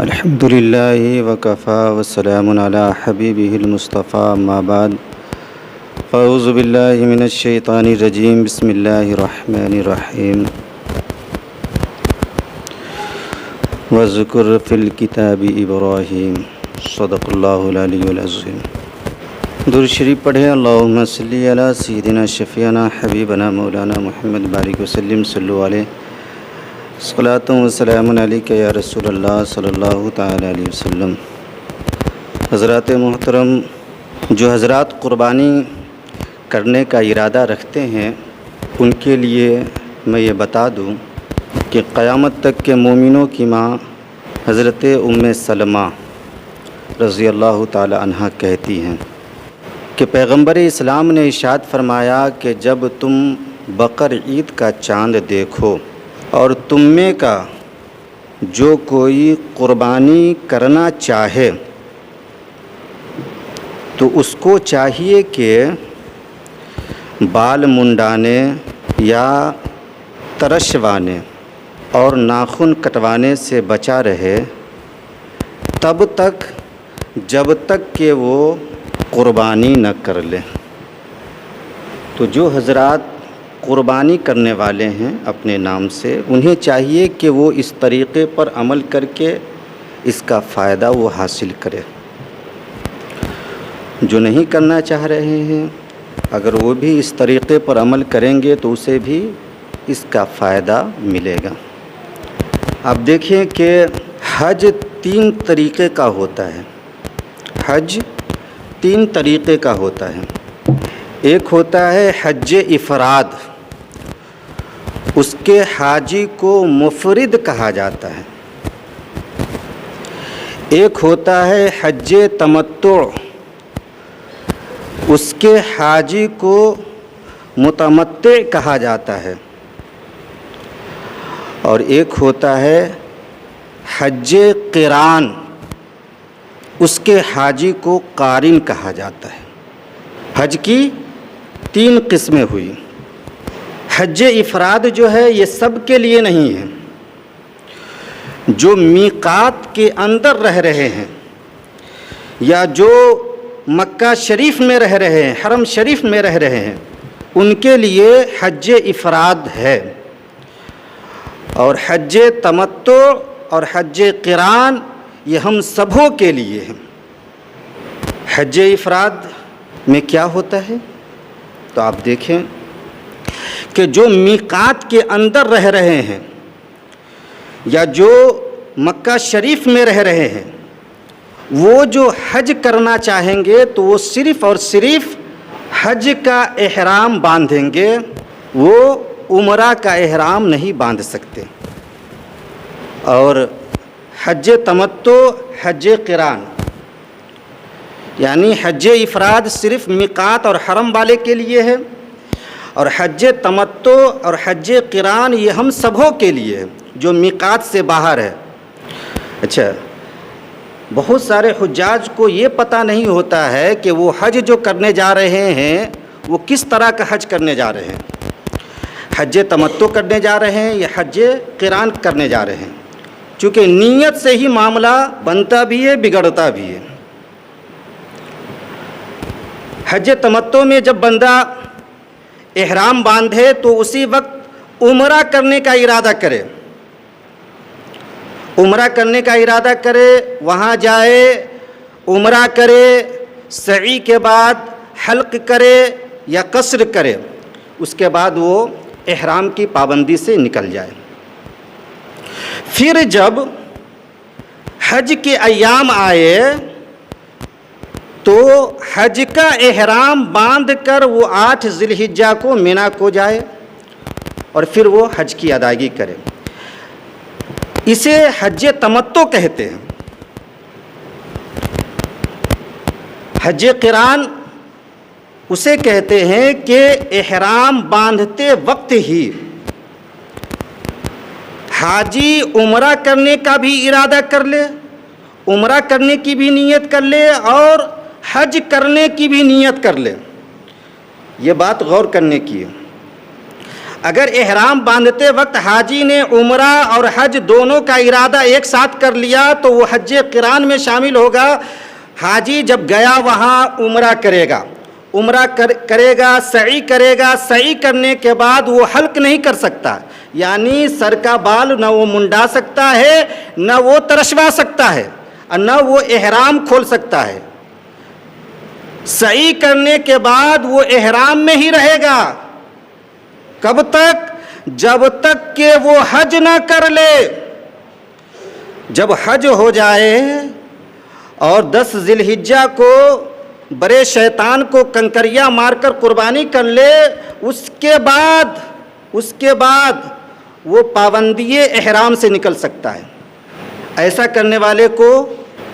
الحمد للہ وکفا وسلام علی حبیبہ المصطفیٰ اما بعد اعوذ باللہ من الشیطان الرجیم بسم اللہ الرحمن الرحیم وذکر فی الکتاب ابراہیم صدق اللہ العلی العظیم۔ درود شریف پڑھیں۔ اللہم صلی علی سیدنا شفیعنا حبیبنا مولانا محمد بارک وسلم صلو علیہ صلاۃ و سلام علیک یا رسول اللہ صلی اللہ تعالی علیہ وسلم۔ حضرات محترم، جو حضرات قربانی کرنے کا ارادہ رکھتے ہیں ان کے لیے میں یہ بتا دوں کہ قیامت تک کے مومنوں کی ماں حضرت ام سلمہ رضی اللہ تعالی عنہ کہتی ہیں کہ پیغمبر اسلام نے ارشاد فرمایا کہ جب تم بقر عید کا چاند دیکھو اور تم میں کا جو کوئی قربانی کرنا چاہے تو اس کو چاہیے کہ بال منڈانے یا ترشوانے اور ناخن کٹوانے سے بچا رہے تب تک جب تک کہ وہ قربانی نہ کر لے۔ تو جو حضرات قربانی کرنے والے ہیں اپنے نام سے، انہیں چاہیے کہ وہ اس طریقے پر عمل کر کے اس کا فائدہ وہ حاصل کرے۔ جو نہیں کرنا چاہ رہے ہیں اگر وہ بھی اس طریقے پر عمل کریں گے تو اسے بھی اس کا فائدہ ملے گا۔ اب دیکھیں کہ حج 3 طریقے کا ہوتا ہے۔ حج 3 طریقے کا ہوتا ہے۔ ایک ہوتا ہے حج افراد، اس کے حاجی کو مفرد کہا جاتا ہے۔ ایک ہوتا ہے حج تمتع، اس کے حاجی کو متمتع کہا جاتا ہے۔ اور ایک ہوتا ہے حج قران، اس کے حاجی کو قارن کہا جاتا ہے۔ حج کی 3 قسمیں ہوئی۔ حج افراد جو ہے یہ سب کے لیے نہیں ہے۔ جو میقات کے اندر رہ رہے ہیں یا جو مکہ شریف میں رہ رہے ہیں، حرم شریف میں رہ رہے ہیں، ان کے لیے حج افراد ہے۔ اور حج تمتع اور حج قران یہ ہم سبوں کے لیے ہے۔ حج افراد میں کیا ہوتا ہے تو آپ دیکھیں کہ جو میقات کے اندر رہ رہے ہیں یا جو مکہ شریف میں رہ رہے ہیں، وہ جو حج کرنا چاہیں گے تو وہ صرف اور صرف حج کا احرام باندھیں گے، وہ عمرہ کا احرام نہیں باندھ سکتے۔ اور حج تمتع، حج قران یعنی حج افراد صرف میقات اور حرم والے کے لیے ہے، اور حج تمتع اور حج قران یہ ہم سبوں کے لیے ہے جو میقات سے باہر ہے۔ اچھا، بہت سارے حجاج کو یہ پتہ نہیں ہوتا ہے کہ وہ حج جو کرنے جا رہے ہیں وہ کس طرح کا حج کرنے جا رہے ہیں۔ حج تمتع کرنے جا رہے ہیں یا حج قران کرنے جا رہے ہیں، چونکہ نیت سے ہی معاملہ بنتا بھی ہے بگڑتا بھی ہے۔ حج تمتع میں جب بندہ احرام باندھے تو اسی وقت عمرہ کرنے کا ارادہ کرے، عمرہ کرنے کا ارادہ کرے، وہاں جائے، عمرہ کرے، سعی کے بعد حلق کرے یا قصر کرے، اس کے بعد وہ احرام کی پابندی سے نکل جائے۔ پھر جب حج کے ایام آئے تو حج کا احرام باندھ کر وہ 8 ذی الحجہ کو مینا کو جائے اور پھر وہ حج کی ادائیگی کرے۔ اسے حج تمتع کہتے ہیں۔ حج قران اسے کہتے ہیں کہ احرام باندھتے وقت ہی حاجی عمرہ کرنے کا بھی ارادہ کر لے، عمرہ کرنے کی بھی نیت کر لے اور حج کرنے کی بھی نیت کر لے۔ یہ بات غور کرنے کی ہے۔ اگر احرام باندھتے وقت حاجی نے عمرہ اور حج دونوں کا ارادہ ایک ساتھ کر لیا تو وہ حج قران میں شامل ہوگا۔ حاجی جب گیا وہاں عمرہ کرے گا، کرے گا، سعی کرے گا، سعی کرنے کے بعد وہ حلق نہیں کر سکتا، یعنی سر کا بال نہ وہ منڈا سکتا ہے، نہ وہ ترشوا سکتا ہے، اور نہ وہ احرام کھول سکتا ہے۔ سعی کرنے کے بعد وہ احرام میں ہی رہے گا، کب تک؟ جب تک کہ وہ حج نہ کر لے۔ جب حج ہو جائے اور 10 ذی الحجہ کو برے شیطان کو کنکریاں مار کر قربانی کر لے، اس کے بعد وہ پابندی احرام سے نکل سکتا ہے۔ ایسا کرنے والے کو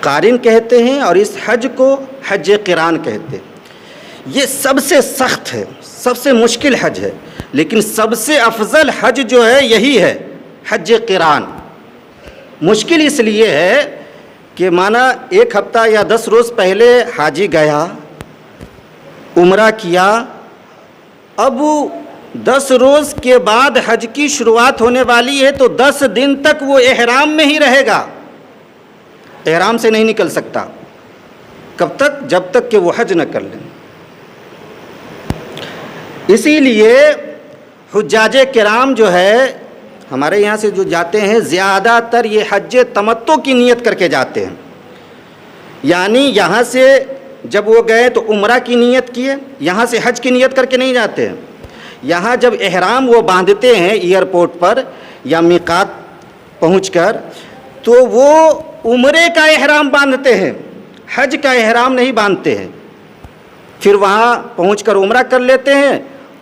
قارن کہتے ہیں، اور اس حج کو حج قران کہتے ہیں۔ یہ سب سے سخت ہے، سب سے مشکل حج ہے، لیکن سب سے افضل حج جو ہے یہی ہے، حج قران۔ مشکل اس لیے ہے کہ مانا 1 ہفتہ یا 10 روز پہلے حاجی گیا، عمرہ کیا، اب 10 روز کے بعد حج کی شروعات ہونے والی ہے، تو 10 دن تک وہ احرام میں ہی رہے گا، احرام سے نہیں نکل سکتا۔ کب تک؟ جب تک کہ وہ حج نہ کر لیں۔ اسی لیے حجاج کرام جو ہے ہمارے یہاں سے جو جاتے ہیں، زیادہ تر یہ حج تمتع کی نیت کر کے جاتے ہیں، یعنی یہاں سے جب وہ گئے تو عمرہ کی نیت کیے، یہاں سے حج کی نیت کر کے نہیں جاتے ہیں۔ یہاں جب احرام وہ باندھتے ہیں ایئرپورٹ پر یا میقات پہنچ کر، تو وہ عمرے کا احرام باندھتے ہیں، حج کا احرام نہیں باندھتے ہیں۔ پھر وہاں پہنچ کر عمرہ کر لیتے ہیں،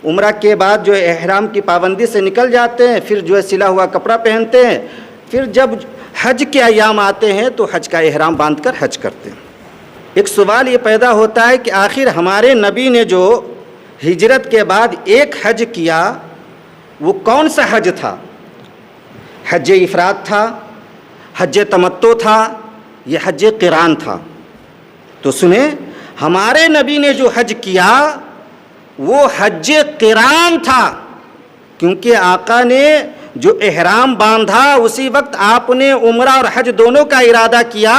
عمرہ کے بعد جو احرام کی پابندی سے نکل جاتے ہیں، پھر جو ہے سلا ہوا کپڑا پہنتے ہیں، پھر جب حج کے ایام آتے ہیں تو حج کا احرام باندھ کر حج کرتے ہیں۔ ایک سوال یہ پیدا ہوتا ہے کہ آخر ہمارے نبی نے جو ہجرت کے بعد ایک حج کیا، وہ کون سا حج تھا؟ حج افراد تھا، حج تمتع تھا، یہ حج قران تھا؟ تو سنیں، ہمارے نبی نے جو حج کیا وہ حج قران تھا، کیونکہ آقا نے جو احرام باندھا اسی وقت آپ نے عمرہ اور حج دونوں کا ارادہ کیا،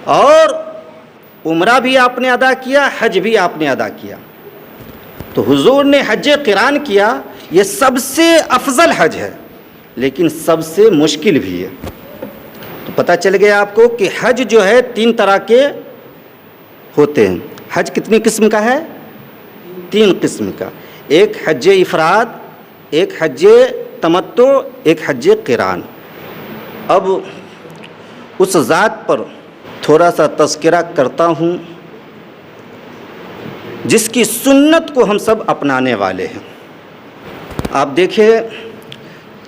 اور عمرہ بھی آپ نے ادا کیا، حج بھی آپ نے ادا کیا۔ تو حضور نے حج قران کیا، یہ سب سے افضل حج ہے، لیکن سب سے مشکل بھی ہے۔ تو پتہ چل گیا آپ کو کہ حج جو ہے 3 طرح کے ہوتے ہیں۔ حج کتنی قسم کا ہے؟ 3 قسم کا، ایک حج افراد، ایک حج تمتع، ایک حج قران۔ اب اس ذات پر تھوڑا سا تذکرہ کرتا ہوں جس کی سنت کو ہم سب اپنانے والے ہیں۔ آپ دیکھیں،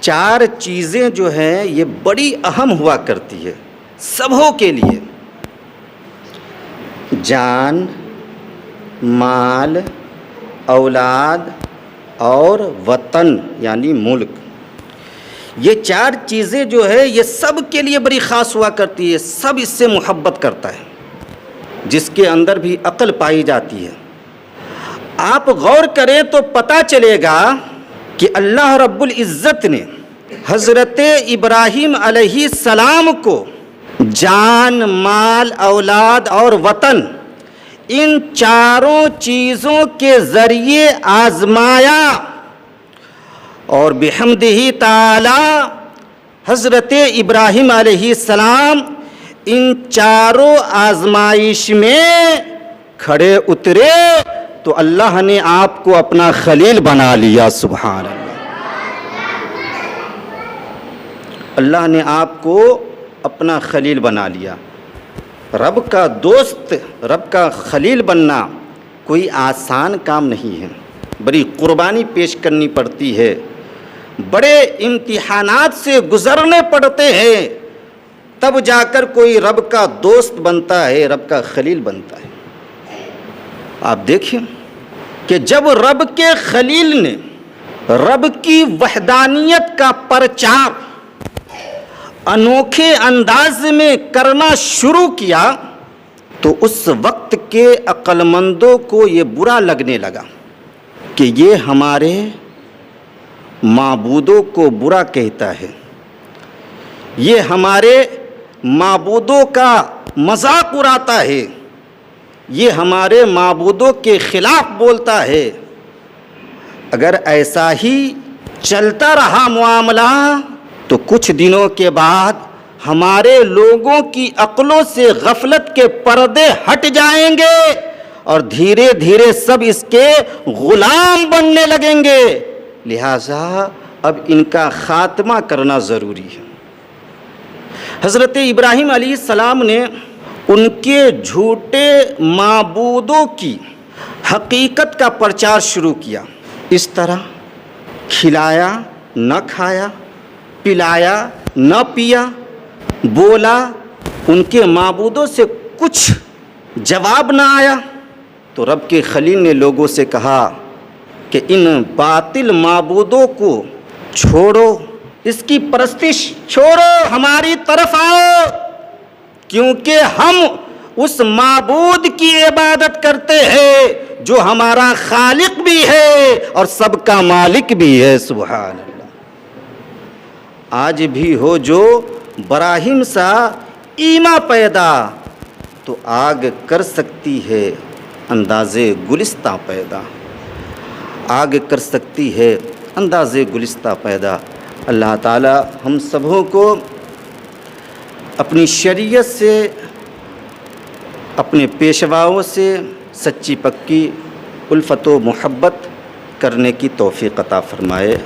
4 چیزیں جو ہیں یہ بڑی اہم ہوا کرتی ہے سبھوں کے لیے: جان، مال، اولاد اور وطن یعنی ملک۔ یہ 4 چیزیں جو ہے یہ سب کے لیے بڑی خاص ہوا کرتی ہے، سب اس سے محبت کرتا ہے، جس کے اندر بھی عقل پائی جاتی ہے۔ آپ غور کریں تو پتہ چلے گا کہ اللہ رب العزت نے حضرت ابراہیم علیہ السلام کو جان، مال، اولاد اور وطن، ان 4 چیزوں کے ذریعے آزمایا، اور بحمدہ تعالی حضرت ابراہیم علیہ السلام ان 4 آزمائش میں کھڑے اترے تو اللہ نے آپ کو اپنا خلیل بنا لیا۔ سبحان اللہ! اللہ نے آپ کو اپنا خلیل بنا لیا۔ رب کا دوست، رب کا خلیل بننا کوئی آسان کام نہیں ہے، بڑی قربانی پیش کرنی پڑتی ہے، بڑے امتحانات سے گزرنے پڑتے ہیں، تب جا کر کوئی رب کا دوست بنتا ہے، رب کا خلیل بنتا ہے۔ آپ دیکھیں کہ جب رب کے خلیل نے رب کی وحدانیت کا پرچار انوکھے انداز میں کرنا شروع کیا تو اس وقت کے عقل مندوں کو یہ برا لگنے لگا کہ یہ ہمارے معبودوں کو برا کہتا ہے، یہ ہمارے معبودوں کا مذاق اڑاتا ہے، یہ ہمارے معبودوں کے خلاف بولتا ہے۔ اگر ایسا ہی چلتا رہا معاملہ تو کچھ دنوں کے بعد ہمارے لوگوں کی عقلوں سے غفلت کے پردے ہٹ جائیں گے اور دھیرے دھیرے سب اس کے غلام بننے لگیں گے، لہٰذا اب ان کا خاتمہ کرنا ضروری ہے۔ حضرت ابراہیم علیہ السلام نے ان کے جھوٹے معبودوں کی حقیقت کا پرچار شروع کیا۔ اس طرح کھلایا نہ کھایا، پلایا نہ پیا، بولا، ان کے معبودوں سے کچھ جواب نہ آیا، تو رب کے خلیل نے لوگوں سے کہا کہ ان باطل معبودوں کو چھوڑو، اس کی پرستش چھوڑو، ہماری طرف آؤ، کیونکہ ہم اس معبود کی عبادت کرتے ہیں جو ہمارا خالق بھی ہے اور سب کا مالک بھی ہے۔ سبحان اللہ۔ آج بھی ہو جو براہیم سا ایما پیدا، تو آگ کر سکتی ہے انداز گلستہ پیدا، آگ کر سکتی ہے انداز گلستہ پیدا۔ اللہ تعالی ہم سبوں کو اپنی شریعت سے، اپنے پیشواؤں سے سچی پکی الفت و محبت کرنے کی توفیق عطا فرمائے۔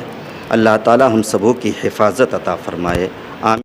اللہ تعالی ہم سبوں کی حفاظت عطا فرمائے۔